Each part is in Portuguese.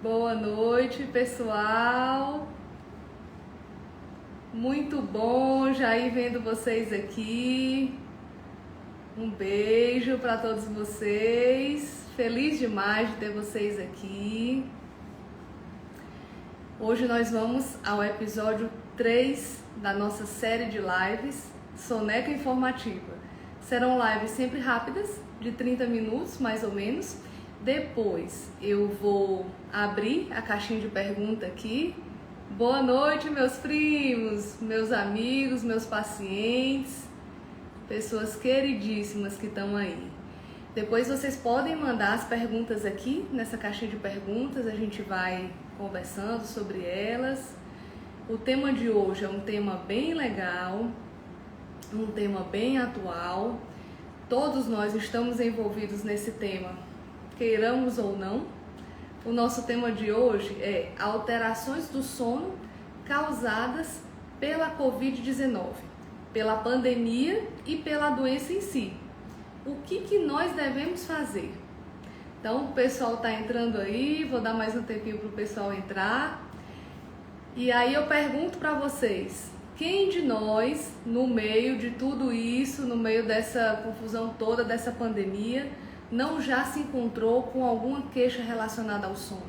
Boa noite, pessoal. Muito bom já ir vendo vocês aqui. Um beijo para todos vocês. Feliz demais de ter vocês aqui. Hoje nós vamos ao episódio 3 da nossa série de lives Soneca Informativa. Serão lives sempre rápidas, de 30 minutos mais ou menos. Depois eu vou abrir a caixinha de pergunta aqui. Boa noite, meus primos, meus amigos, meus pacientes, pessoas queridíssimas que estão aí. Depois vocês podem mandar as perguntas aqui nessa caixinha de perguntas, a gente vai conversando sobre elas. O tema de hoje é um tema bem legal, um tema bem atual. Todos nós estamos envolvidos nesse tema, queiramos ou não. O nosso tema de hoje é alterações do sono causadas pela Covid-19, pela pandemia e pela doença em si. O que nós devemos fazer? Então, o pessoal está entrando aí, vou dar mais um tempinho para o pessoal entrar. E aí eu pergunto para vocês, quem de nós, no meio de tudo isso, no meio dessa confusão toda, dessa pandemia, não já se encontrou com alguma queixa relacionada ao sono?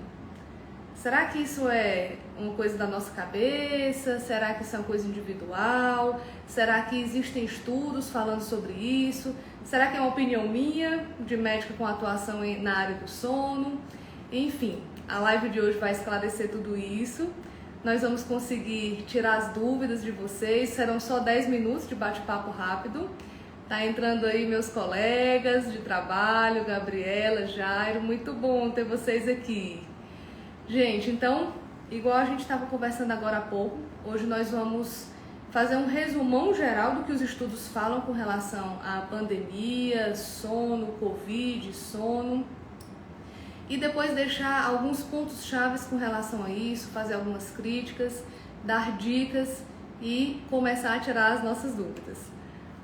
Será que isso é uma coisa da nossa cabeça? Será que isso é uma coisa individual? Será que existem estudos falando sobre isso? Será que é uma opinião minha, de médica com atuação na área do sono? Enfim, a live de hoje vai esclarecer tudo isso. Nós vamos conseguir tirar as dúvidas de vocês. Serão só 10 minutos de bate-papo rápido. Tá entrando aí meus colegas de trabalho, Gabriela, Jairo, muito bom ter vocês aqui. Gente, então, igual a gente estava conversando agora há pouco, hoje nós vamos fazer um resumão geral do que os estudos falam com relação à pandemia, sono, Covid, sono. E depois deixar alguns pontos chaves com relação a isso, fazer algumas críticas, dar dicas e começar a tirar as nossas dúvidas.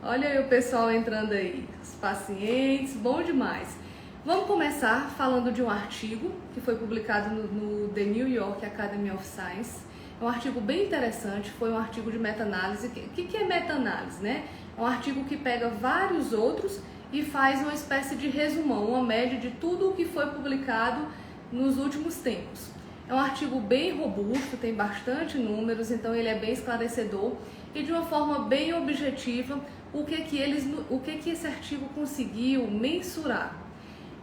Olha aí o pessoal entrando aí, os pacientes, bom demais. Vamos começar falando de um artigo que foi publicado no The New York Academy of Science. É um artigo bem interessante, foi um artigo de meta-análise. O que é meta-análise, né? É um artigo que pega vários outros e faz uma espécie de resumão, uma média de tudo o que foi publicado nos últimos tempos. É um artigo bem robusto, tem bastante números, então ele é bem esclarecedor e de uma forma bem objetiva o que esse artigo conseguiu mensurar.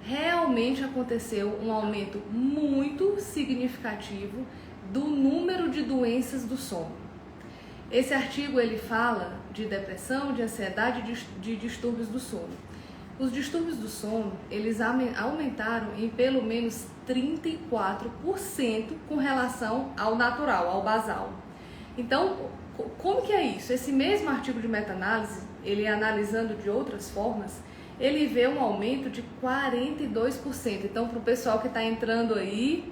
Realmente aconteceu um aumento muito significativo do número de doenças do sono. Esse artigo ele fala de depressão, de ansiedade, de distúrbios do sono. Os distúrbios do sono, eles aumentaram em pelo menos 34% com relação ao natural, ao basal. Então, como que é isso? Esse mesmo artigo de meta-análise, ele analisando de outras formas, ele vê um aumento de 42%. Então, para o pessoal que está entrando aí,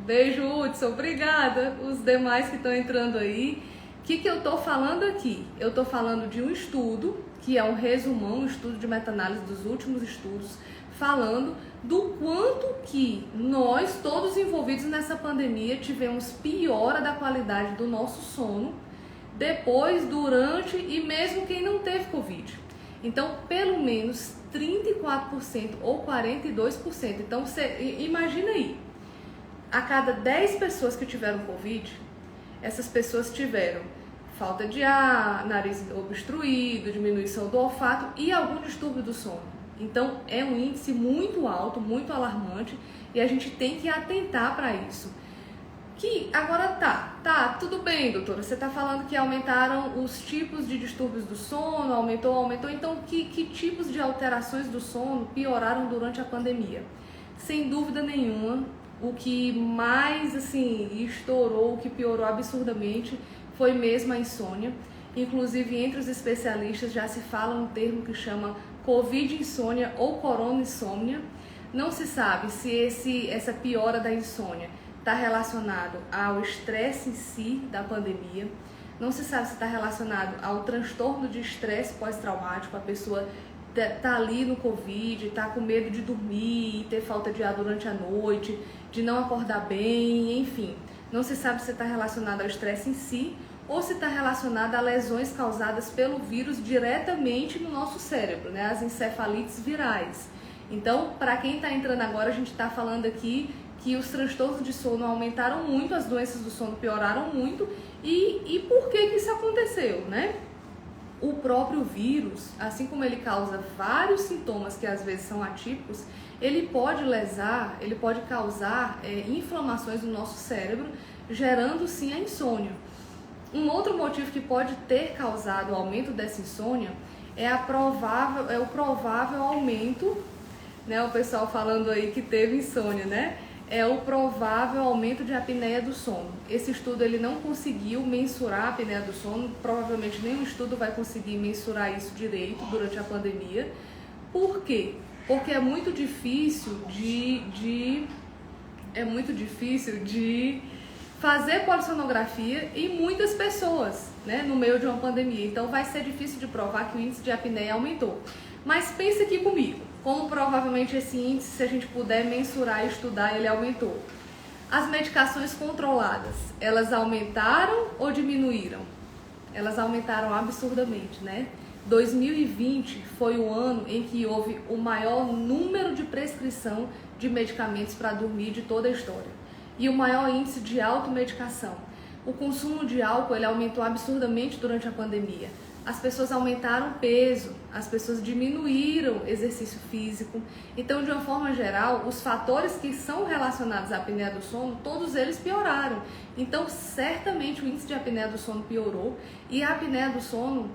beijo, Hudson, obrigada. Os demais que estão entrando aí, o que eu estou falando aqui? Eu estou falando de um estudo, que é um resumão, um estudo de meta-análise dos últimos estudos, falando do quanto que nós, todos envolvidos nessa pandemia, tivemos piora da qualidade do nosso sono, depois, durante e mesmo quem não teve Covid. Então, pelo menos 34% ou 42%. Então, você imagina aí, a cada 10 pessoas que tiveram Covid, essas pessoas tiveram falta de ar, nariz obstruído, diminuição do olfato e algum distúrbio do sono. Então, é um índice muito alto, muito alarmante e a gente tem que atentar para isso. Que agora tá, tudo bem, doutora, você está falando que aumentaram os tipos de distúrbios do sono, aumentou, então que tipos de alterações do sono pioraram durante a pandemia? Sem dúvida nenhuma, o que mais assim estourou, o que piorou absurdamente foi mesmo a insônia. Inclusive, entre os especialistas já se fala um termo que chama Covid-insônia ou corona-insônia. Não se sabe se essa piora da insônia está relacionado ao estresse em si da pandemia. Não se sabe se está relacionado ao transtorno de estresse pós-traumático, a pessoa tá ali no Covid, tá com medo de dormir, ter falta de ar durante a noite, de não acordar bem, enfim. Não se sabe se está relacionado ao estresse em si ou se está relacionado a lesões causadas pelo vírus diretamente no nosso cérebro, né? As encefalites virais. Então, para quem está entrando agora, a gente está falando aqui que os transtornos de sono aumentaram muito, as doenças do sono pioraram muito. E por que isso aconteceu, né? O próprio vírus, assim como ele causa vários sintomas que às vezes são atípicos, ele pode causar inflamações no nosso cérebro, gerando sim a insônia. Um outro motivo que pode ter causado o aumento dessa insônia é o provável aumento, né? O pessoal falando aí que teve insônia, né? É o provável aumento de apneia do sono. Esse estudo ele não conseguiu mensurar a apneia do sono, provavelmente nenhum estudo vai conseguir mensurar isso direito durante a pandemia. Por quê? Porque é muito difícil de fazer polissonografia em muitas pessoas, né, no meio de uma pandemia. Então vai ser difícil de provar que o índice de apneia aumentou. Mas pense aqui comigo, como provavelmente esse índice, se a gente puder mensurar e estudar, ele aumentou. As medicações controladas, elas aumentaram ou diminuíram? Elas aumentaram absurdamente, né? 2020 foi o ano em que houve o maior número de prescrição de medicamentos para dormir de toda a história. E o maior índice de automedicação. O consumo de álcool ele aumentou absurdamente durante a pandemia. As pessoas aumentaram o peso, as pessoas diminuíram exercício físico. Então, de uma forma geral, os fatores que são relacionados à apneia do sono, todos eles pioraram. Então, certamente o índice de apneia do sono piorou. E a apneia do sono,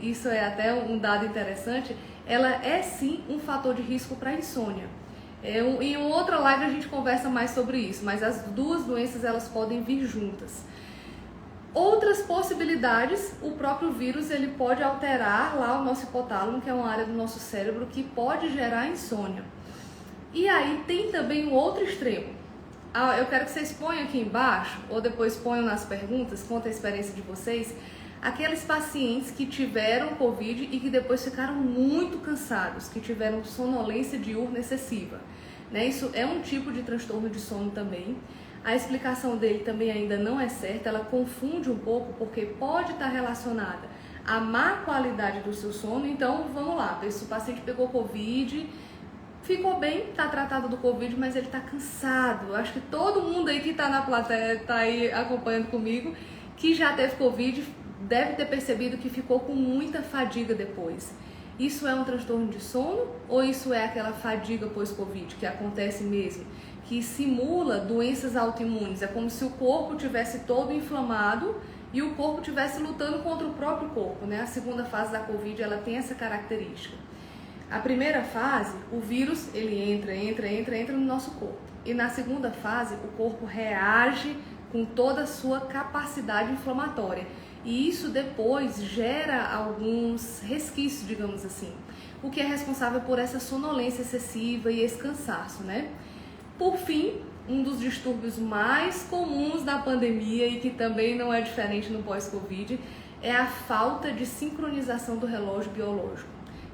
isso é até um dado interessante, ela é sim um fator de risco para a insônia. Em uma outra live a gente conversa mais sobre isso, mas as duas doenças elas podem vir juntas. Outras possibilidades, o próprio vírus ele pode alterar lá o nosso hipotálamo, que é uma área do nosso cérebro que pode gerar insônia. E aí tem também um outro extremo. Eu quero que vocês ponham aqui embaixo, ou depois ponham nas perguntas, conta a experiência de vocês, aqueles pacientes que tiveram Covid e que depois ficaram muito cansados, que tiveram sonolência diurna excessiva, né? Isso é um tipo de transtorno de sono também. A explicação dele também ainda não é certa, ela confunde um pouco porque pode estar relacionada à má qualidade do seu sono. Então, vamos lá, se o paciente pegou Covid, ficou bem, está tratado do Covid, mas ele está cansado. Acho que todo mundo aí que está na plateia, está aí acompanhando comigo, que já teve Covid, deve ter percebido que ficou com muita fadiga depois. Isso é um transtorno de sono ou isso é aquela fadiga pós-Covid que acontece mesmo? Que simula doenças autoimunes. É como se o corpo tivesse todo inflamado e o corpo estivesse lutando contra o próprio corpo, né? A segunda fase da Covid, ela tem essa característica. A primeira fase, o vírus, ele entra no nosso corpo. E na segunda fase, o corpo reage com toda a sua capacidade inflamatória. E isso depois gera alguns resquícios, digamos assim. O que é responsável por essa sonolência excessiva e esse cansaço, né? Por fim, um dos distúrbios mais comuns da pandemia e que também não é diferente no pós-Covid é a falta de sincronização do relógio biológico,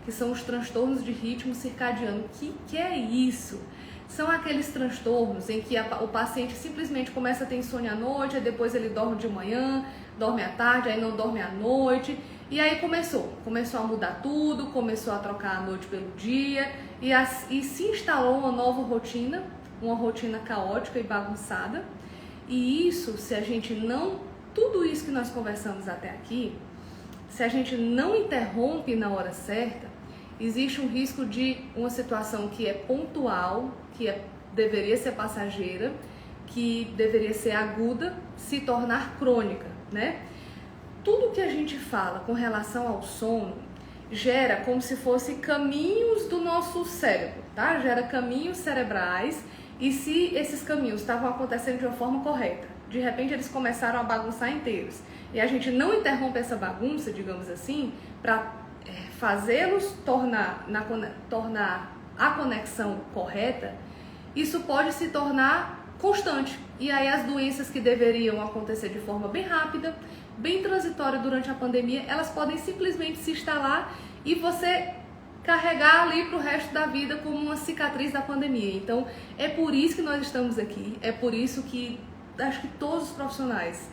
que são os transtornos de ritmo circadiano. Que é isso? São aqueles transtornos em que o paciente simplesmente começa a ter insônia à noite, aí depois ele dorme de manhã, dorme à tarde, aí não dorme à noite. E aí começou a mudar tudo, começou a trocar a noite pelo dia e se instalou uma nova rotina, uma rotina caótica e bagunçada. E isso, tudo isso que nós conversamos até aqui, se a gente não interrompe na hora certa, existe um risco de uma situação que é pontual, deveria ser passageira, que deveria ser aguda, se tornar crônica, né? Tudo que a gente fala com relação ao sono gera como se fosse caminhos do nosso cérebro, tá? Gera caminhos cerebrais. E se esses caminhos estavam acontecendo de uma forma correta, de repente eles começaram a bagunçar inteiros, e a gente não interrompe essa bagunça, digamos assim, para fazê-los tornar a conexão correta, isso pode se tornar constante. E aí as doenças que deveriam acontecer de forma bem rápida, bem transitória durante a pandemia, elas podem simplesmente se instalar e você carregar ali para o resto da vida como uma cicatriz da pandemia. Então, é por isso que nós estamos aqui, é por isso que acho que todos os profissionais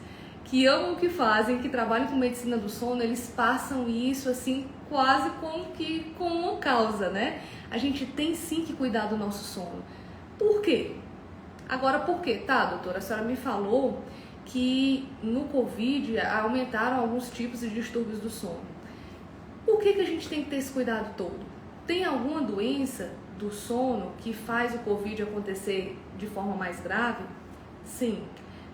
que amam o que fazem, que trabalham com medicina do sono, eles passam isso assim quase como que com uma causa, né? A gente tem sim que cuidar do nosso sono. Por quê? Agora, por quê? Tá, doutora, a senhora me falou que no Covid aumentaram alguns tipos de distúrbios do sono. Por que a gente tem que ter esse cuidado todo? Tem alguma doença do sono que faz o Covid acontecer de forma mais grave? Sim.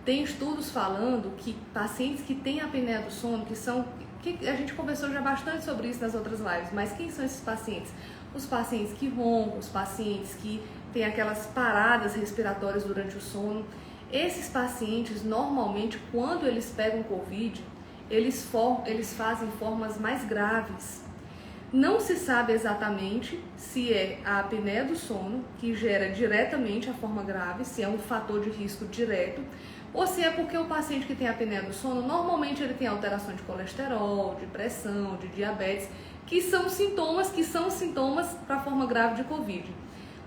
Tem estudos falando que pacientes que têm apneia do sono, que a gente conversou já bastante sobre isso nas outras lives, mas quem são esses pacientes? Os pacientes que roncam, os pacientes que têm aquelas paradas respiratórias durante o sono. Esses pacientes, normalmente, quando eles pegam Covid, eles fazem formas mais graves. Não se sabe exatamente se é a apneia do sono que gera diretamente a forma grave, se é um fator de risco direto, ou se é porque o paciente que tem apneia do sono, normalmente ele tem alteração de colesterol, de pressão, de diabetes, que são sintomas para a forma grave de Covid.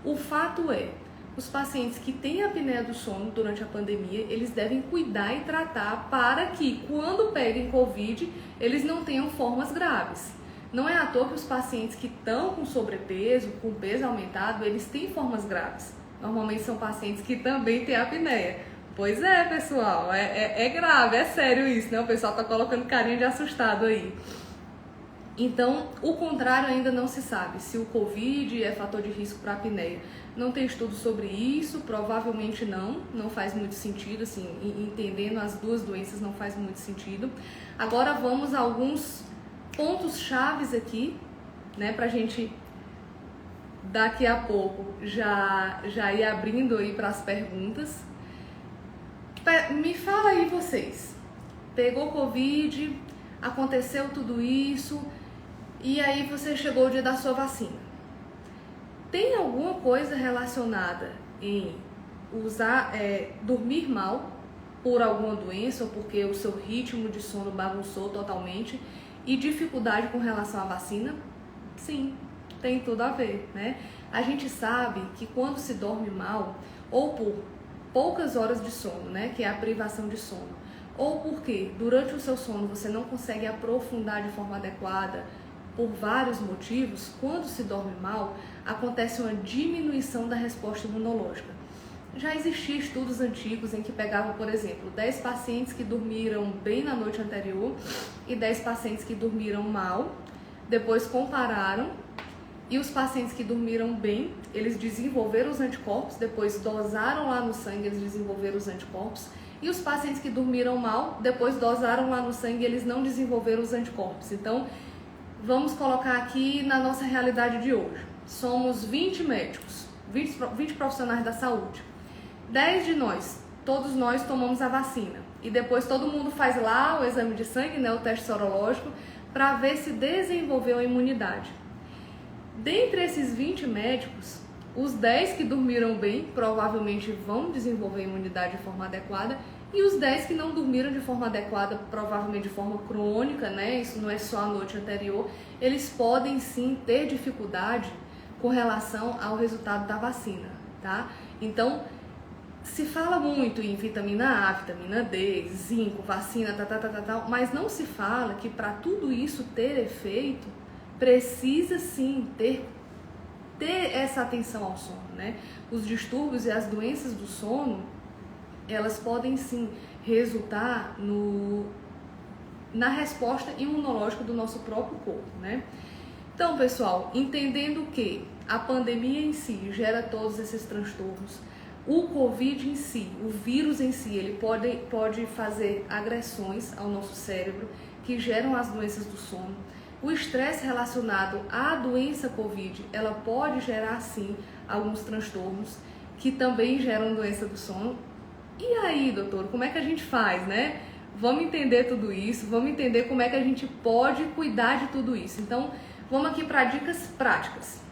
O fato é, os pacientes que têm apneia do sono durante a pandemia, eles devem cuidar e tratar para que, quando peguem Covid, eles não tenham formas graves. Não é à toa que os pacientes que estão com sobrepeso, com peso aumentado, eles têm formas graves. Normalmente são pacientes que também têm apneia. Pois é, pessoal, é grave, é sério isso, né? O pessoal tá colocando carinha de assustado aí. Então, o contrário ainda não se sabe, se o Covid é fator de risco para apneia. Não tem estudo sobre isso, provavelmente não faz muito sentido, assim, entendendo as duas doenças não faz muito sentido. Agora vamos a alguns pontos chaves aqui, né, pra gente daqui a pouco já ir abrindo aí para as perguntas. Me fala aí vocês, pegou Covid, aconteceu tudo isso e aí você chegou o dia da sua vacina. Tem alguma coisa relacionada em dormir mal por alguma doença ou porque o seu ritmo de sono bagunçou totalmente e dificuldade com relação à vacina? Sim, tem tudo a ver, né? A gente sabe que quando se dorme mal ou por poucas horas de sono, né, que é a privação de sono, ou porque durante o seu sono você não consegue aprofundar de forma adequada por vários motivos, quando se dorme mal, acontece uma diminuição da resposta imunológica. Já existiam estudos antigos em que pegavam, por exemplo, 10 pacientes que dormiram bem na noite anterior e 10 pacientes que dormiram mal, depois compararam. E os pacientes que dormiram bem, eles desenvolveram os anticorpos, depois dosaram lá no sangue, eles desenvolveram os anticorpos. E os pacientes que dormiram mal, depois dosaram lá no sangue e eles não desenvolveram os anticorpos. Então, vamos colocar aqui na nossa realidade de hoje. Somos 20 médicos, 20 profissionais da saúde. 10 de nós, todos nós tomamos a vacina. E depois todo mundo faz lá o exame de sangue, né, o teste sorológico, para ver se desenvolveu a imunidade. Dentre esses 20 médicos, os 10 que dormiram bem provavelmente vão desenvolver a imunidade de forma adequada e os 10 que não dormiram de forma adequada, provavelmente de forma crônica, né? Isso não é só a noite anterior, eles podem sim ter dificuldade com relação ao resultado da vacina, tá? Então, se fala muito em vitamina A, vitamina D, zinco, vacina, mas não se fala que para tudo isso ter efeito, precisa sim ter essa atenção ao sono, né? Os distúrbios e as doenças do sono, elas podem sim resultar na resposta imunológica do nosso próprio corpo, né? Então, pessoal, entendendo que a pandemia em si gera todos esses transtornos, o Covid em si, o vírus em si, ele pode fazer agressões ao nosso cérebro que geram as doenças do sono. O estresse relacionado à doença Covid, ela pode gerar sim alguns transtornos que também geram doença do sono. E aí, doutor, como é que a gente faz, né? Vamos entender tudo isso, vamos entender como é que a gente pode cuidar de tudo isso. Então, vamos aqui para dicas práticas.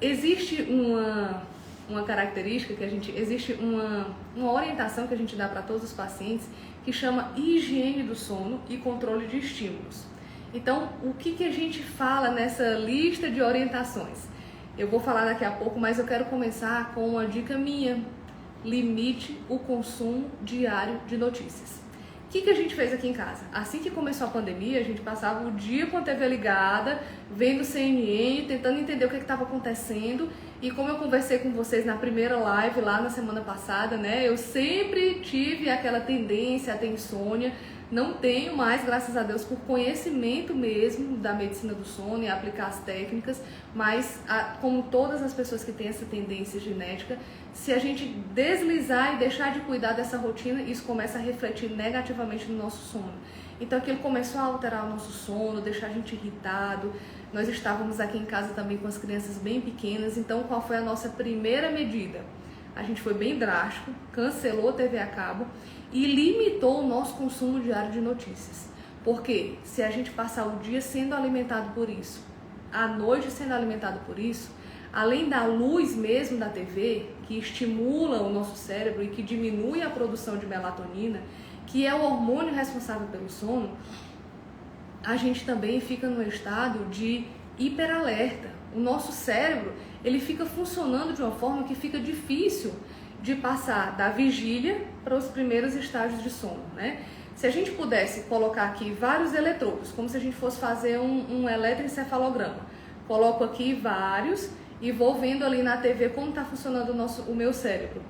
Existe uma característica existe uma orientação que a gente dá para todos os pacientes que chama higiene do sono e controle de estímulos. Então, o que a gente fala nessa lista de orientações? Eu vou falar daqui a pouco, mas eu quero começar com uma dica minha. Limite o consumo diário de notícias. O que a gente fez aqui em casa? Assim que começou a pandemia, a gente passava o dia com a TV ligada, vendo CNN, tentando entender o que estava acontecendo. E como eu conversei com vocês na primeira live lá na semana passada, né? Eu sempre tive aquela tendência a ter insônia. Não tenho mais, graças a Deus, por conhecimento mesmo da medicina do sono e aplicar as técnicas, mas como todas as pessoas que têm essa tendência genética, se a gente deslizar e deixar de cuidar dessa rotina, isso começa a refletir negativamente no nosso sono. Então aquilo começou a alterar o nosso sono, deixar a gente irritado. Nós estávamos aqui em casa também com as crianças bem pequenas, então qual foi a nossa primeira medida? A gente foi bem drástico, cancelou a TV a cabo e limitou o nosso consumo diário de notícias. Porque se a gente passar o dia sendo alimentado por isso, à noite sendo alimentado por isso, além da luz mesmo da TV, que estimula o nosso cérebro e que diminui a produção de melatonina, que é o hormônio responsável pelo sono, a gente também fica no estado de hiperalerta. O nosso cérebro, ele fica funcionando de uma forma que fica difícil de passar da vigília para os primeiros estágios de sono, né? Se a gente pudesse colocar aqui vários eletrodos, como se a gente fosse fazer um eletroencefalograma, coloco aqui vários e vou vendo ali na TV como está funcionando o meu cérebro.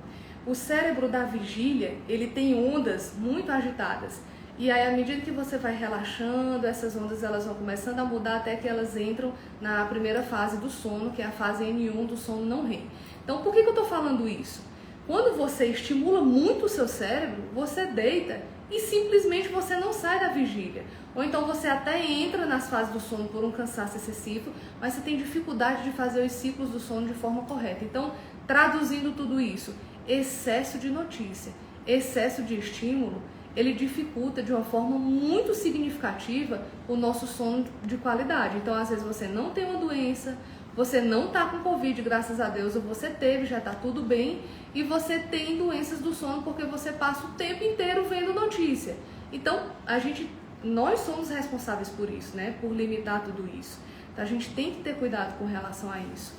O cérebro da vigília, ele tem ondas muito agitadas. E aí, à medida que você vai relaxando, essas ondas elas vão começando a mudar até que elas entram na primeira fase do sono, que é a fase N1 do sono não REM. Então, por que eu estou falando isso? Quando você estimula muito o seu cérebro, você deita e simplesmente você não sai da vigília. Ou então você até entra nas fases do sono por um cansaço excessivo, mas você tem dificuldade de fazer os ciclos do sono de forma correta. Então, traduzindo tudo isso, excesso de notícia, excesso de estímulo, ele dificulta de uma forma muito significativa o nosso sono de qualidade. Então, às vezes você não tem uma doença, você não está com Covid, graças a Deus, ou você teve, já está tudo bem, e você tem doenças do sono porque você passa o tempo inteiro vendo notícia. Então, nós somos responsáveis por isso, né? Por limitar tudo isso. Então, a gente tem que ter cuidado com relação a isso.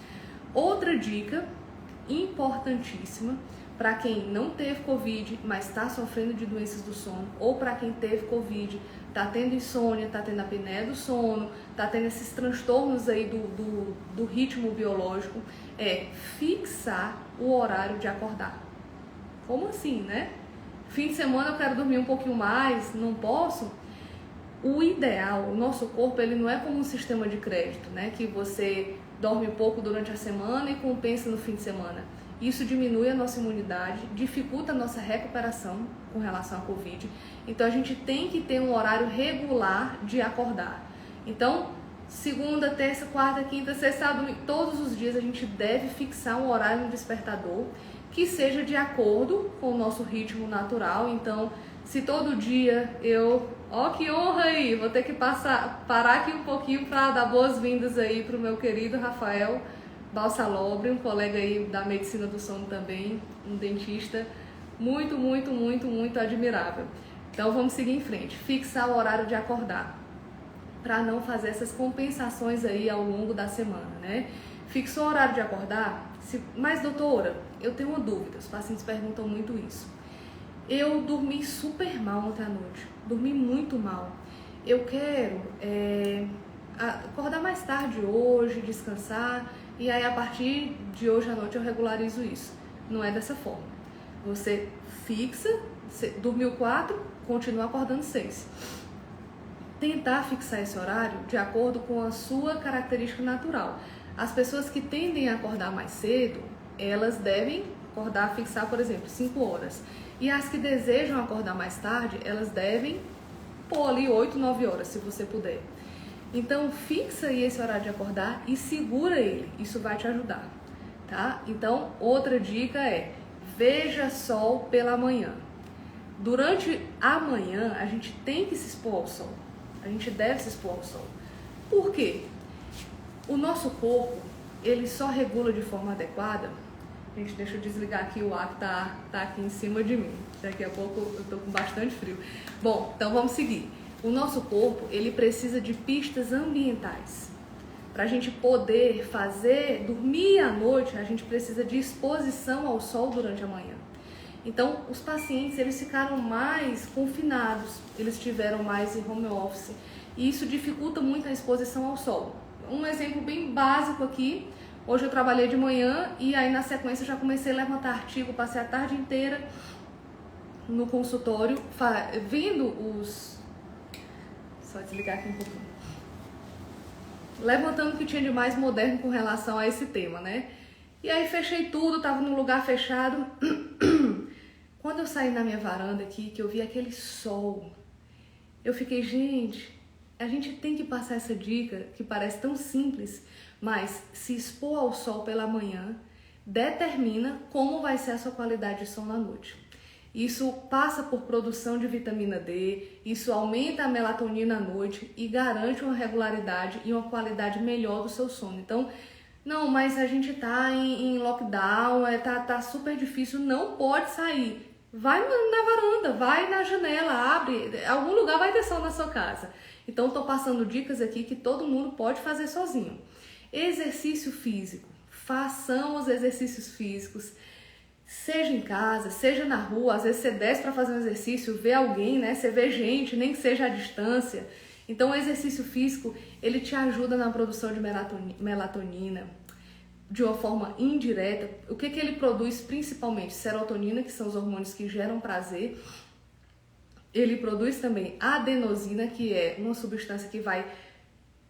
Outra dica importantíssima para quem não teve Covid, mas está sofrendo de doenças do sono, ou para quem teve Covid, está tendo insônia, está tendo apneia do sono, está tendo esses transtornos aí do ritmo biológico, é fixar o horário de acordar. Como assim, né? Fim de semana eu quero dormir um pouquinho mais, não posso? O ideal, o nosso corpo, ele não é como um sistema de crédito, né? Que você dorme pouco durante a semana e compensa no fim de semana. Isso diminui a nossa imunidade, dificulta a nossa recuperação com relação à Covid. Então, a gente tem que ter um horário regular de acordar. Então, segunda, terça, quarta, quinta, sexta, sábado, todos os dias a gente deve fixar um horário no despertador que seja de acordo com o nosso ritmo natural. Então, se todo dia Ó, que honra aí! Vou ter que parar aqui um pouquinho para dar boas-vindas aí para o meu querido Rafael Balsalobre, um colega aí da medicina do sono também, um dentista muito, muito, muito, muito admirável. Então vamos seguir em frente, fixar o horário de acordar, para não fazer essas compensações aí ao longo da semana, né? Fixou o horário de acordar? Mas doutora, eu tenho uma dúvida, os pacientes perguntam muito isso. Eu dormi super mal ontem à noite, dormi muito mal. Eu quero acordar mais tarde hoje, descansar, e aí a partir de hoje à noite eu regularizo isso. Não é dessa forma. Você fixa, dormiu 4, continua acordando 6. Tentar fixar esse horário de acordo com a sua característica natural. As pessoas que tendem a acordar mais cedo, elas devem fixar, por exemplo, 5 horas. E as que desejam acordar mais tarde, elas devem pôr ali 8, 9 horas, se você puder. Então, fixa aí esse horário de acordar e segura ele. Isso vai te ajudar, tá? Então, outra dica é, veja sol pela manhã. Durante a manhã, a gente tem que se expor ao sol. A gente deve se expor ao sol. Por quê? O nosso corpo, ele só regula de forma adequada. Gente, deixa eu desligar aqui o ar que tá aqui em cima de mim. Daqui a pouco eu tô com bastante frio. Bom, então vamos seguir. O nosso corpo, ele precisa de pistas ambientais. Para a gente poder dormir à noite, a gente precisa de exposição ao sol durante a manhã. Então, os pacientes, eles ficaram mais confinados, eles tiveram mais em home office, e isso dificulta muito a exposição ao sol. Um exemplo bem básico aqui, hoje eu trabalhei de manhã e aí na sequência já comecei a levantar artigo, passei a tarde inteira no consultório, vendo os... Só desligar aqui um pouquinho. Levantando o que tinha de mais moderno com relação a esse tema, né? E aí fechei tudo, tava num lugar fechado. Quando eu saí na minha varanda aqui, que eu vi aquele sol, eu fiquei, gente, a gente tem que passar essa dica, que parece tão simples, mas se expor ao sol pela manhã determina como vai ser a sua qualidade de sono à noite. Isso passa por produção de vitamina D, isso aumenta a melatonina à noite e garante uma regularidade e uma qualidade melhor do seu sono. Então, não, mas a gente tá em lockdown, tá super difícil, não pode sair. Vai na varanda, vai na janela, abre, algum lugar vai ter sol na sua casa. Então, tô passando dicas aqui que todo mundo pode fazer sozinho. Exercício físico, façam os exercícios físicos. Seja em casa, seja na rua, às vezes você desce para fazer um exercício, vê alguém, né? Você vê gente, nem que seja à distância. Então o exercício físico, ele te ajuda na produção de melatonina de uma forma indireta. O que ele produz principalmente? Serotonina, que são os hormônios que geram prazer. Ele produz também adenosina, que é uma substância que vai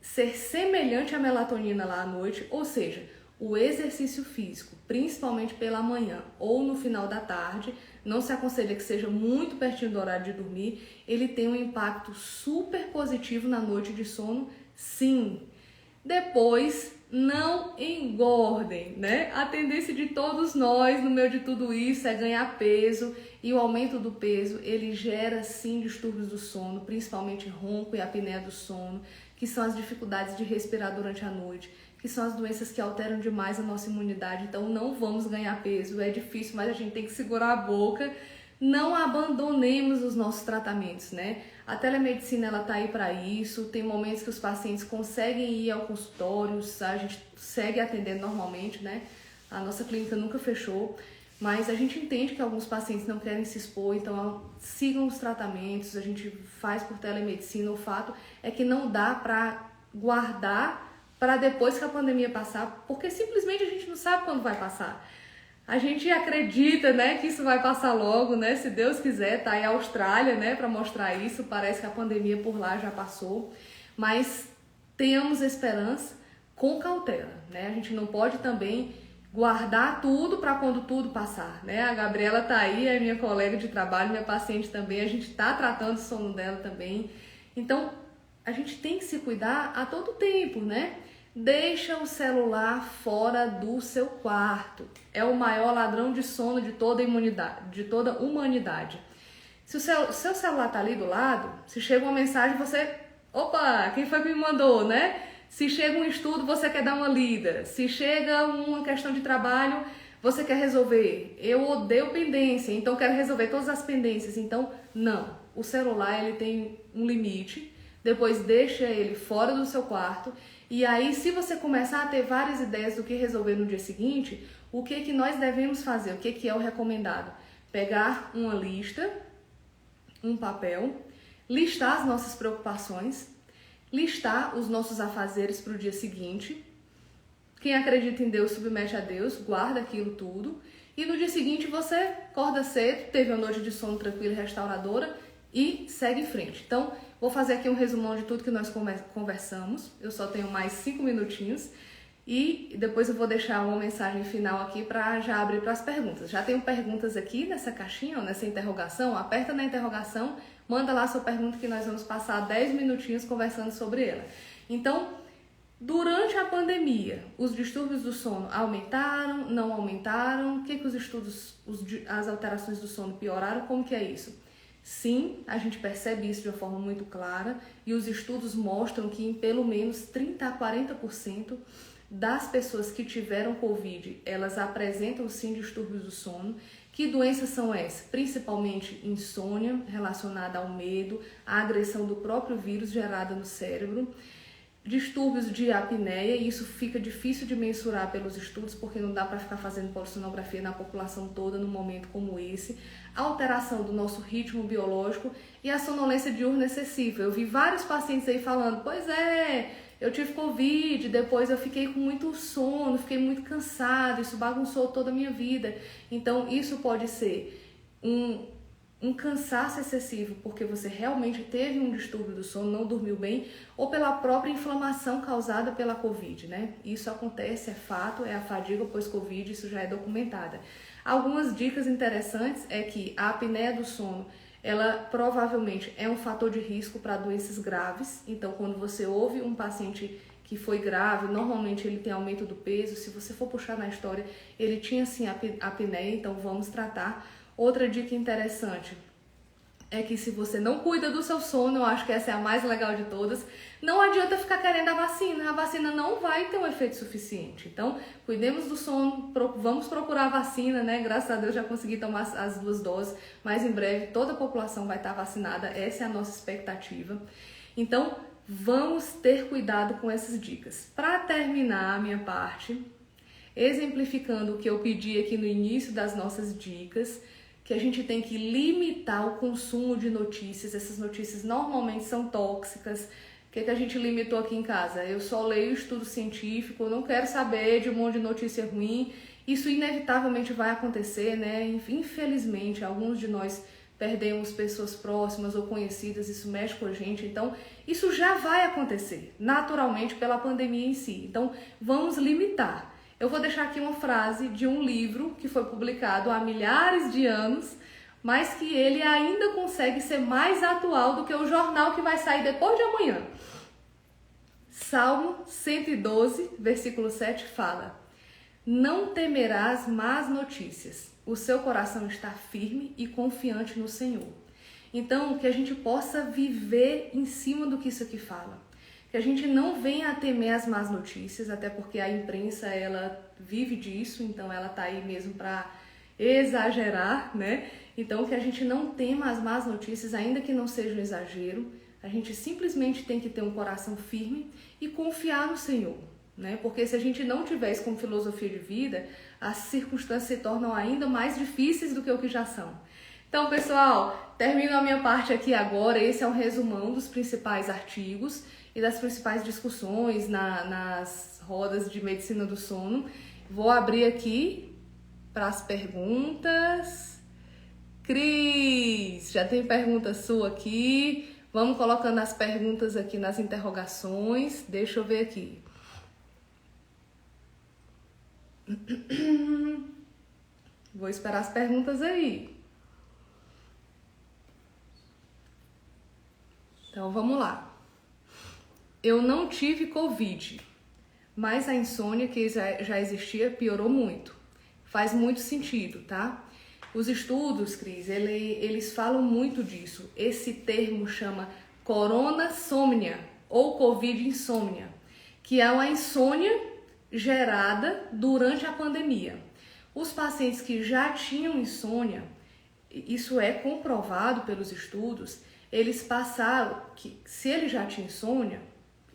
ser semelhante à melatonina lá à noite, ou seja, o exercício físico, principalmente pela manhã ou no final da tarde, não se aconselha que seja muito pertinho do horário de dormir, ele tem um impacto super positivo na noite de sono, sim. Depois, não engordem, né? A tendência de todos nós, no meio de tudo isso, é ganhar peso, e o aumento do peso, ele gera sim distúrbios do sono, principalmente ronco e apneia do sono, que são as dificuldades de respirar durante a noite, que são as doenças que alteram demais a nossa imunidade. Então não vamos ganhar peso, é difícil, mas a gente tem que segurar a boca. Não abandonemos os nossos tratamentos, né? A telemedicina, ela tá aí para isso. Tem momentos que os pacientes conseguem ir ao consultório, a gente segue atendendo normalmente, né? A nossa clínica nunca fechou, mas a gente entende que alguns pacientes não querem se expor, então sigam os tratamentos, a gente faz por telemedicina. O fato é que não dá para guardar para depois que a pandemia passar, porque simplesmente a gente não sabe quando vai passar. A gente acredita, né, que isso vai passar logo, né, se Deus quiser. Tá aí a Austrália, né, para mostrar isso. Parece que a pandemia por lá já passou, mas tenhamos esperança com cautela, né? A gente não pode também guardar tudo para quando tudo passar, né? A Gabriela tá aí, é minha colega de trabalho, minha paciente também. A gente tá tratando o sono dela também. Então, a gente tem que se cuidar a todo tempo, né? Deixa o celular fora do seu quarto. É o maior ladrão de sono de toda a humanidade. Se o seu celular tá ali do lado, se chega uma mensagem, você... Opa, quem foi que me mandou, né? Se chega um estudo, você quer dar uma lida. Se chega uma questão de trabalho, você quer resolver. Eu odeio pendência, então quero resolver todas as pendências. Então, não. O celular, ele tem um limite. Depois deixa ele fora do seu quarto. E aí, se você começar a ter várias ideias do que resolver no dia seguinte, o que nós devemos fazer? O que é o recomendado? Pegar uma lista, um papel, listar as nossas preocupações, listar os nossos afazeres para o dia seguinte. Quem acredita em Deus submete a Deus, guarda aquilo tudo. E no dia seguinte você acorda cedo, teve uma noite de sono tranquila e restauradora e segue em frente. Então, vou fazer aqui um resumão de tudo que nós conversamos. Eu só tenho mais 5 minutinhos e depois eu vou deixar uma mensagem final aqui para já abrir para as perguntas. Já tenho perguntas aqui nessa caixinha, ó, nessa interrogação. Aperta na interrogação, manda lá a sua pergunta que nós vamos passar 10 minutinhos conversando sobre ela. Então, durante a pandemia, os distúrbios do sono aumentaram, não aumentaram? O que os estudos, as alterações do sono pioraram? Como que é isso? Sim, a gente percebe isso de uma forma muito clara e os estudos mostram que em pelo menos 30 a 40% das pessoas que tiveram Covid, elas apresentam sim distúrbios do sono, Que doenças são essas? Principalmente insônia, relacionada ao medo, à agressão do próprio vírus gerada no cérebro, distúrbios de apneia, e isso fica difícil de mensurar pelos estudos, porque não dá para ficar fazendo polissonografia na população toda num momento como esse, alteração do nosso ritmo biológico e a sonolência diurna excessiva. Eu vi vários pacientes aí falando, pois é, eu tive Covid, depois eu fiquei com muito sono, fiquei muito cansado, isso bagunçou toda a minha vida. Então isso pode ser um cansaço excessivo, porque você realmente teve um distúrbio do sono, não dormiu bem, ou pela própria inflamação causada pela Covid, né? Isso acontece, é fato, é a fadiga pós-Covid, isso já é documentada. Algumas dicas interessantes é que a apneia do sono, ela provavelmente é um fator de risco para doenças graves. Então, quando você ouve um paciente que foi grave, normalmente ele tem aumento do peso, se você for puxar na história, ele tinha sim apneia, então vamos tratar. Outra dica interessante é que se você não cuida do seu sono, eu acho que essa é a mais legal de todas, não adianta ficar querendo a vacina não vai ter um efeito suficiente. Então, cuidemos do sono, vamos procurar a vacina, né? Graças a Deus já consegui tomar as 2 doses, mas em breve toda a população vai estar vacinada, essa é a nossa expectativa. Então, vamos ter cuidado com essas dicas. Para terminar a minha parte, exemplificando o que eu pedi aqui no início das nossas dicas, que a gente tem que limitar o consumo de notícias. Essas notícias normalmente são tóxicas. O que a gente limitou aqui em casa? Eu só leio estudo científico, não quero saber de um monte de notícia ruim. Isso inevitavelmente vai acontecer, né? Infelizmente, alguns de nós perdemos pessoas próximas ou conhecidas, isso mexe com a gente. Então, isso já vai acontecer, naturalmente, pela pandemia em si. Então, vamos limitar. Eu vou deixar aqui uma frase de um livro que foi publicado há milhares de anos, mas que ele ainda consegue ser mais atual do que o jornal que vai sair depois de amanhã. Salmo 112, versículo 7 fala: não temerás más notícias, o seu coração está firme e confiante no Senhor. Então, que a gente possa viver em cima do que isso aqui fala. Que a gente não venha a temer as más notícias, até porque a imprensa, ela vive disso, então ela tá aí mesmo para exagerar, né? Então, que a gente não tema as más notícias, ainda que não seja um exagero, a gente simplesmente tem que ter um coração firme e confiar no Senhor, né? Porque se a gente não tiver isso como filosofia de vida, as circunstâncias se tornam ainda mais difíceis do que o que já são. Então, pessoal, termino a minha parte aqui agora. Esse é um resumão dos principais artigos e das principais discussões nas rodas de medicina do sono. Vou abrir aqui para as perguntas. Cris, já tem pergunta sua aqui. Vamos colocando as perguntas aqui nas interrogações. Deixa eu ver aqui. Vou esperar as perguntas aí. Então, vamos lá. Eu não tive Covid, mas a insônia que já existia piorou muito. Faz muito sentido, tá? Os estudos, Cris, eles falam muito disso. Esse termo chama coronasomnia ou Covid insônia, que é uma insônia gerada durante a pandemia. Os pacientes que já tinham insônia, isso é comprovado pelos estudos, eles passaram, que se ele já tinha insônia,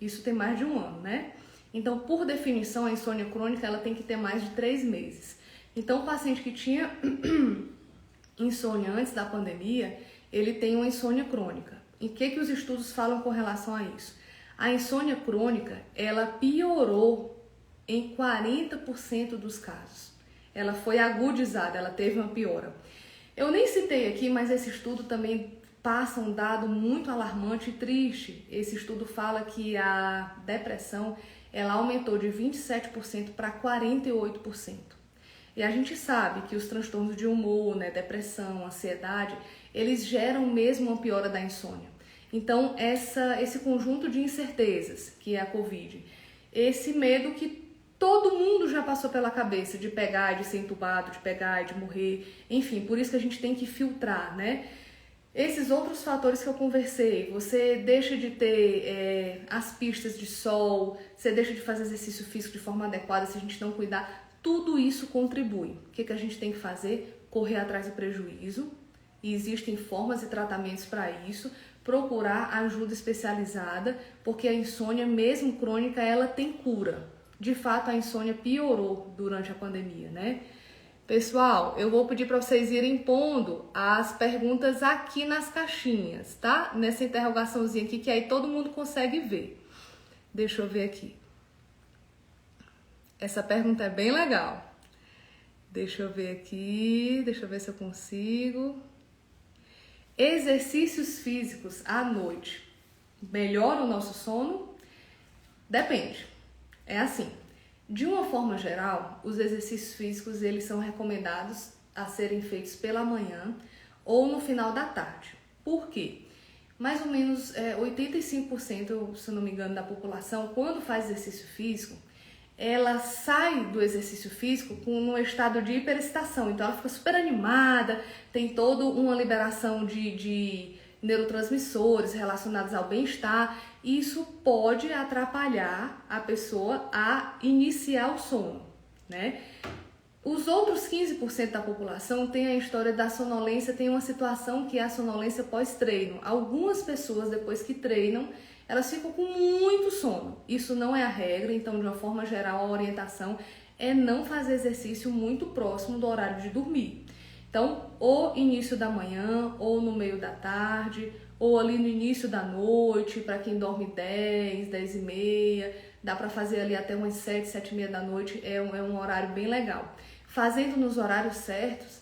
isso tem mais de 1 ano, né? Então, por definição, a insônia crônica ela tem que ter mais de 3 meses. Então, o paciente que tinha insônia antes da pandemia, ele tem uma insônia crônica. E o que os estudos falam com relação a isso? A insônia crônica, ela piorou em 40% dos casos. Ela foi agudizada, ela teve uma piora. Eu nem citei aqui, mas esse estudo também passa um dado muito alarmante e triste. Esse estudo fala que a depressão ela aumentou de 27% para 48%. E a gente sabe que os transtornos de humor, né, depressão, ansiedade, eles geram mesmo uma piora da insônia. Então, esse conjunto de incertezas, que é a Covid, esse medo que todo mundo já passou pela cabeça de pegar, de ser entubado, de pegar, de morrer, enfim, por isso que a gente tem que filtrar, né? Esses outros fatores que eu conversei, você deixa de ter as pistas de sol, você deixa de fazer exercício físico de forma adequada se a gente não cuidar, tudo isso contribui. O que a gente tem que fazer? correr atrás do prejuízo, e existem formas e tratamentos para isso, procurar ajuda especializada, porque a insônia, mesmo crônica, ela tem cura. De fato, a insônia piorou durante a pandemia, né? Pessoal, eu vou pedir para vocês irem pondo as perguntas aqui nas caixinhas, tá? Nessa interrogaçãozinha aqui, que aí todo mundo consegue ver. Deixa eu ver aqui. Essa pergunta é bem legal. Deixa eu ver aqui, deixa eu ver se eu consigo. Exercícios físicos à noite melhoram o nosso sono? Depende. É assim, de uma forma geral, os exercícios físicos eles são recomendados a serem feitos pela manhã ou no final da tarde. Por quê? Mais ou menos 85%, se não me engano, da população, quando faz exercício físico, ela sai do exercício físico com um estado de hiperexcitação. Então, ela fica super animada, tem toda uma liberação de neurotransmissores relacionados ao bem-estar. Isso pode atrapalhar a pessoa a iniciar o sono, né? Os outros 15% da população tem a história da sonolência, tem uma situação que é a sonolência pós-treino. Algumas pessoas, depois que treinam, elas ficam com muito sono. Isso não é a regra, então, de uma forma geral, a orientação é não fazer exercício muito próximo do horário de dormir. Então, ou início da manhã, ou no meio da tarde, ou ali no início da noite, para quem dorme 10, 10 e meia, dá para fazer ali até umas 7, 7 e meia da noite, é um horário bem legal. Fazendo nos horários certos,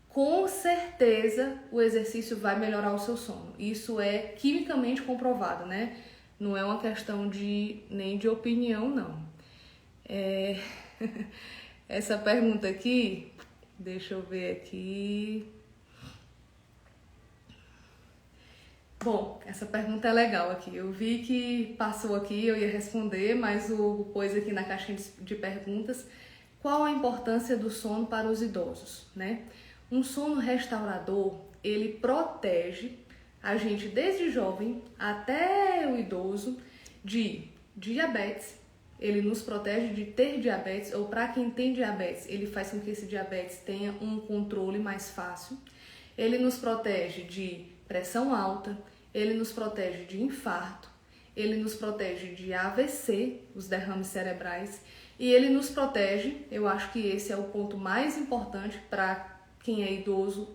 com certeza o exercício vai melhorar o seu sono. Isso é quimicamente comprovado, né? Não é uma questão nem de opinião, não. Essa pergunta aqui, deixa eu ver aqui. Bom, essa pergunta é legal aqui. Eu vi que passou aqui, eu ia responder, mas o pôs aqui na caixinha de perguntas. Qual a importância do sono para os idosos, né? Um sono restaurador, ele protege a gente desde jovem até o idoso de diabetes. Ele nos protege de ter diabetes, ou para quem tem diabetes, ele faz com que esse diabetes tenha um controle mais fácil. Ele nos protege de pressão alta, ele nos protege de infarto, ele nos protege de AVC, os derrames cerebrais, e ele nos protege, eu acho que esse é o ponto mais importante para quem é idoso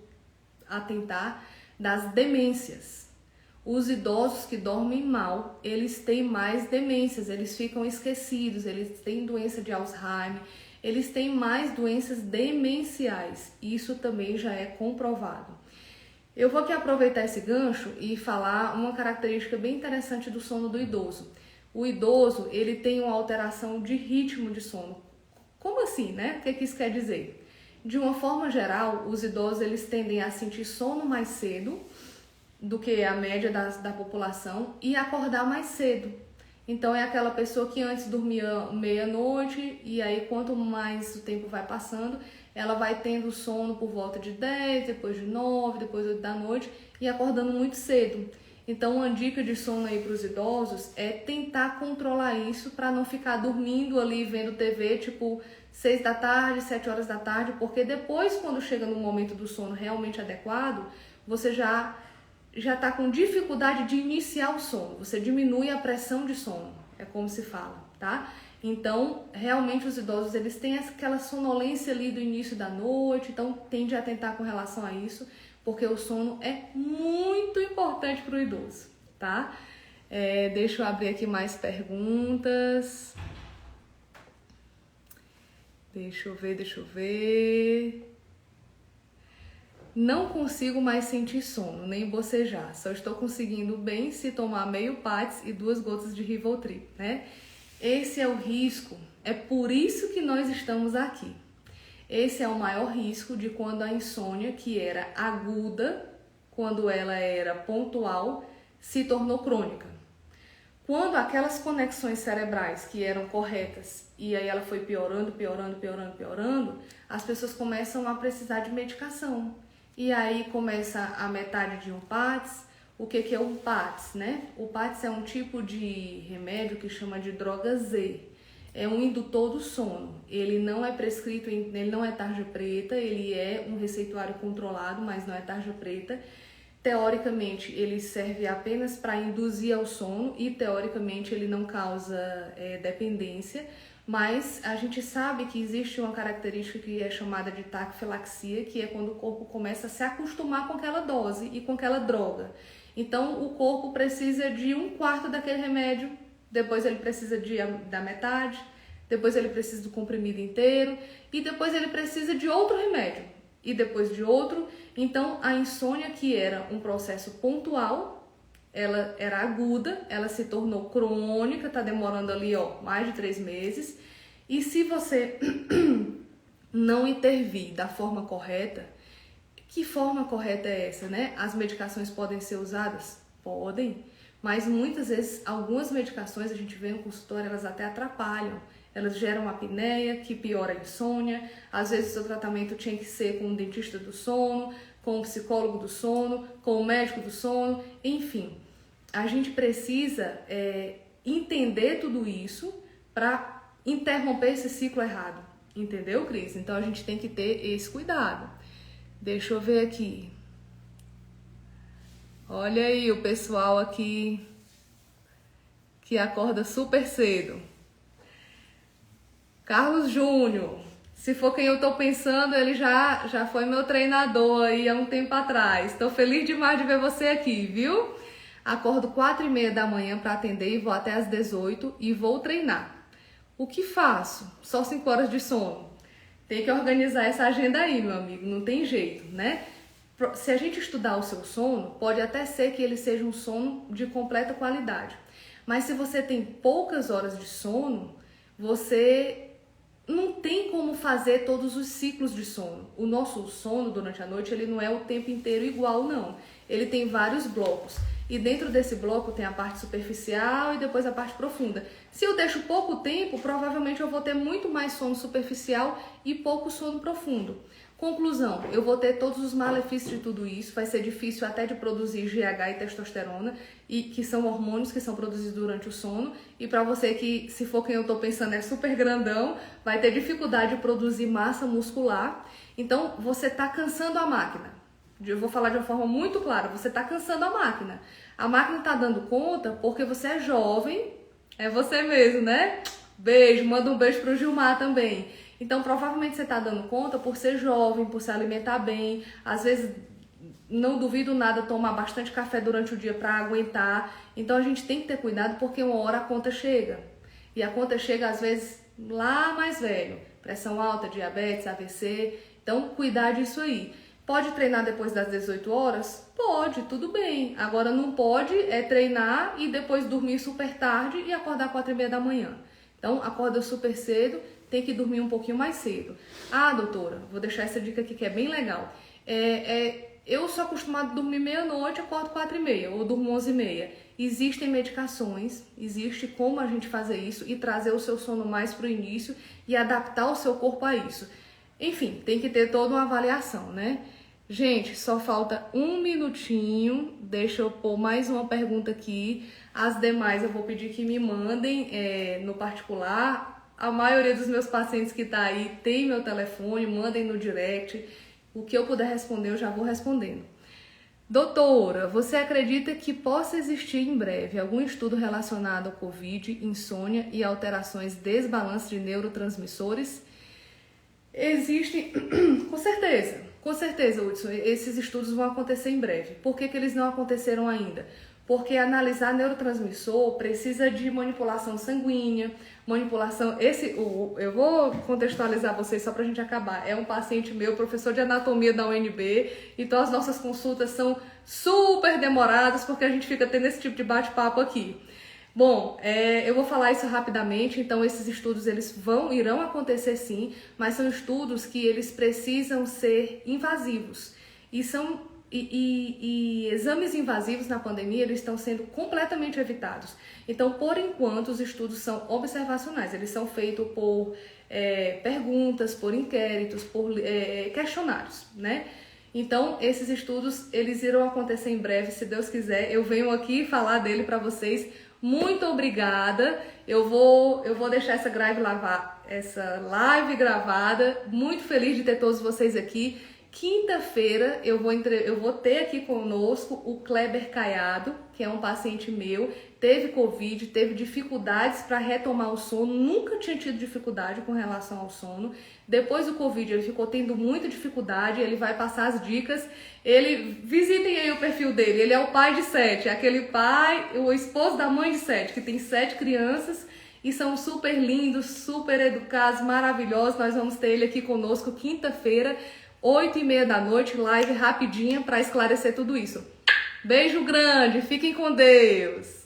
atentar, das demências. Os idosos que dormem mal, eles têm mais demências, eles ficam esquecidos, eles têm doença de Alzheimer, eles têm mais doenças demenciais. Isso também já é comprovado. Eu vou aqui aproveitar esse gancho e falar uma característica bem interessante do sono do idoso. O idoso, ele tem uma alteração de ritmo de sono. Como assim, né? O que isso quer dizer? De uma forma geral, os idosos eles tendem a sentir sono mais cedo do que a média da população e acordar mais cedo. Então é aquela pessoa que antes dormia meia-noite e aí quanto mais o tempo vai passando, ela vai tendo sono por volta de 10, depois de 9, depois de 8 da noite e acordando muito cedo. Então uma dica de sono aí para os idosos é tentar controlar isso para não ficar dormindo ali vendo TV tipo 6 da tarde, 7 horas da tarde, porque depois quando chega no momento do sono realmente adequado, você já está com dificuldade de iniciar o sono, você diminui a pressão de sono, é como se fala, tá? Então, realmente os idosos, eles têm aquela sonolência ali do início da noite, então tende a atentar com relação a isso, porque o sono é muito importante para o idoso, tá? Deixa eu abrir aqui mais perguntas. Deixa eu ver. Não consigo mais sentir sono, nem bocejar. Só estou conseguindo bem se tomar meio Patis e 2 gotas de Rivotril, né? Esse é o risco, é por isso que nós estamos aqui. Esse é o maior risco de quando a insônia, que era aguda, quando ela era pontual, se tornou crônica. Quando aquelas conexões cerebrais que eram corretas e aí ela foi piorando, as pessoas começam a precisar de medicação. E aí começa a metade de um Patis. O que é um Patis, né? O Patis é um tipo de remédio que chama de droga Z. é um indutor do sono. Ele não é prescrito, ele não é tarja preta, ele é um receituário controlado, mas não é tarja preta. Teoricamente, ele serve apenas para induzir ao sono e, teoricamente, ele não causa dependência, mas a gente sabe que existe uma característica que é chamada de taquifilaxia, que é quando o corpo começa a se acostumar com aquela dose e com aquela droga. Então, o corpo precisa de 1/4 daquele remédio, depois ele precisa da metade, depois ele precisa do comprimido inteiro e depois ele precisa de outro remédio e depois de outro. Então, a insônia, que era um processo pontual, ela era aguda, ela se tornou crônica, tá demorando ali, mais de 3 meses. E se você não intervir da forma correta, que forma correta é essa, né? As medicações podem ser usadas? Podem, mas muitas vezes algumas medicações, a gente vê no consultório, elas até atrapalham. Elas geram apneia, que piora a insônia. Às vezes o seu tratamento tinha que ser com um dentista do sono, com um psicólogo do sono, com um médico do sono, enfim. A gente precisa entender tudo isso para interromper esse ciclo errado. Entendeu, Cris? Então a gente tem que ter esse cuidado. Deixa eu ver aqui. Olha aí o pessoal aqui que acorda super cedo. Carlos Júnior, se for quem eu tô pensando, ele já foi meu treinador aí há um tempo atrás. Tô feliz demais de ver você aqui, viu? Acordo 4:30 da manhã para atender e vou até às 18 e vou treinar. O que faço? Só 5 horas de sono. Tem que organizar essa agenda aí, meu amigo, não tem jeito, né? Se a gente estudar o seu sono, pode até ser que ele seja um sono de completa qualidade. Mas se você tem poucas horas de sono, você não tem como fazer todos os ciclos de sono. O nosso sono durante a noite, ele não é o tempo inteiro igual, não. Ele tem vários blocos. E dentro desse bloco tem a parte superficial e depois a parte profunda. Se eu deixo pouco tempo, provavelmente eu vou ter muito mais sono superficial e pouco sono profundo. Conclusão, eu vou ter todos os malefícios de tudo isso, vai ser difícil até de produzir GH e testosterona, e que são hormônios que são produzidos durante o sono, e para você que, se for quem eu tô pensando, é super grandão, vai ter dificuldade de produzir massa muscular. Então, você tá cansando a máquina. Eu vou falar de uma forma muito clara, você tá cansando a máquina. A máquina tá dando conta porque você é jovem, é você mesmo, né? Beijo, manda um beijo pro Gilmar também. Então, provavelmente você tá dando conta por ser jovem, por se alimentar bem. Às vezes, não duvido nada, tomar bastante café durante o dia para aguentar. Então, a gente tem que ter cuidado porque uma hora a conta chega. E a conta chega, às vezes, lá mais velho. Pressão alta, diabetes, AVC. Então, cuidar disso aí. Pode treinar depois das 18 horas? Pode, tudo bem. Agora não pode treinar e depois dormir super tarde e acordar 4:30 da manhã. Então, acorda super cedo, tem que dormir um pouquinho mais cedo. Ah, doutora, vou deixar essa dica aqui que é bem legal. Eu sou acostumada a dormir meia-noite, acordo 4:30 ou durmo 11:30. Existem medicações, existe como a gente fazer isso e trazer o seu sono mais para o início e adaptar o seu corpo a isso. Enfim, tem que ter toda uma avaliação, né? Gente, só falta 1 minutinho. Deixa eu pôr mais uma pergunta aqui. As demais eu vou pedir que me mandem no particular. A maioria dos meus pacientes que tá aí tem meu telefone, mandem no direct. O que eu puder responder, eu já vou respondendo. Doutora, você acredita que possa existir em breve algum estudo relacionado ao Covid, insônia e alterações desbalance de neurotransmissores? Existe, com certeza, Hudson, esses estudos vão acontecer em breve. Por que eles não aconteceram ainda? Porque analisar neurotransmissor precisa de manipulação sanguínea, eu vou contextualizar vocês só pra gente acabar. É um paciente meu, professor de anatomia da UNB, então as nossas consultas são super demoradas porque a gente fica tendo esse tipo de bate-papo aqui. Bom, eu vou falar isso rapidamente. Então esses estudos irão acontecer sim, mas são estudos que eles precisam ser invasivos e exames invasivos na pandemia eles estão sendo completamente evitados. Então, por enquanto, os estudos são observacionais, eles são feitos por perguntas, por inquéritos, por questionários, né? Então, esses estudos eles irão acontecer em breve, se Deus quiser. Eu venho aqui falar dele para vocês Muito obrigada. Eu vou deixar essa live gravada. Muito feliz de ter todos vocês aqui. Quinta-feira eu vou ter aqui conosco o Kleber Caiado, que é um paciente meu, teve Covid, teve dificuldades para retomar o sono, nunca tinha tido dificuldade com relação ao sono. Depois do Covid ele ficou tendo muita dificuldade, ele vai passar as dicas. Visitem aí o perfil dele, ele é o pai de 7, é aquele pai, o esposo da mãe de 7, que tem 7 crianças e são super lindos, super educados, maravilhosos. Nós vamos ter ele aqui conosco quinta-feira, 8h30 da noite, live rapidinha para esclarecer tudo isso. Beijo grande, fiquem com Deus!